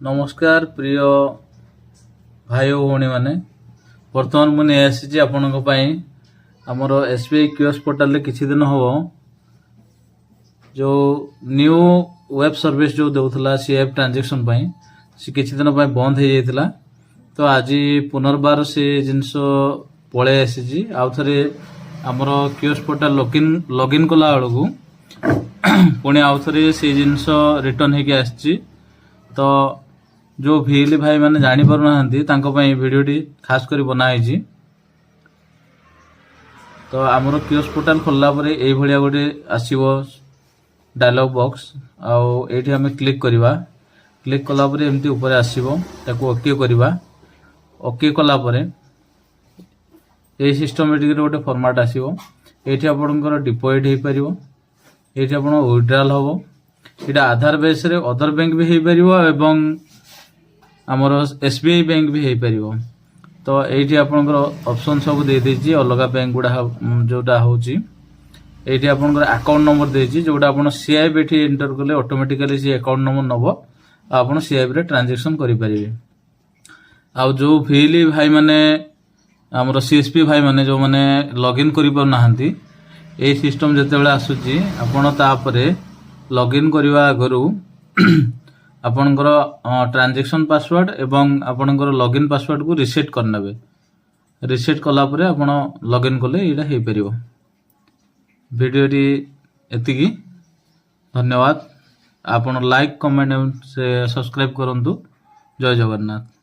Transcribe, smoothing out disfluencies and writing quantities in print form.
नमस्कार प्रिय भाई और भौणी मैंने बर्तमान मुझे आसी आपण आमर एसबीआई कियोस्क पोर्टाल किसी दिन हम जो न्यू वेब सर्विस जो देउथला सीएफ ट्रांजैक्शन से किसी दिन बंद हो जाता तो आज पुनर्बार से जिनस पलि आसी आउ थे आमर कियोस्क पोर्टाल लॉगिन कला बेलू पुणी आउ थे से जिनस रिटर्न होगी आसी तो जो भिली भाई मैंने जानी पार ना भिडियोटी खास कर बनाई तो आमर कियोस्क पोर्टाल खोलला ये गोटे आसो डायलॉग बॉक्स आठ आम क्लिक करवा क्लिक कला एमती ऊपर आसो ओके करवा ओके कला ये सिस्टमेटिक गोटे फॉर्मेट आसो ये आपंकर डिपॉजिट हो पार ये आप विड्रॉल हम यहाँ आधार बेस रे अदर बैंक भी हो पार आमर एसबीआई बैंक भी हो पार तो ये आपंकर ऑप्शन सब दे देछि अलग बैंक गुड़ा जोटा होची ये आपंकर अकाउंट नंबर देछि जोटा आप सीआईबी एठी एंटर कले ऑटोमेटिकली सी अकाउंट नंबर नब आप सीआईबी रे ट्रांजैक्शन करि परिबे आ जो भिली भाई माने आमर सीएसपी भाई माने जो माने लॉगिन करि पार नाहंती ए सिस्टम जते बेले आसुची आपण तापरे लॉगिन करबा आगरु आपणकर ट्रांजैक्शन पासवर्ड एवं आपणकर लॉगिन पासवर्ड को रिसेट करनेबे रिसेट कला परे आपण लॉगिन कले एटा हे परिबो वीडियोटी एतिकी धन्यवाद आपण लाइक कमेंट से सब्सक्राइब करंतु जय जगन्नाथ।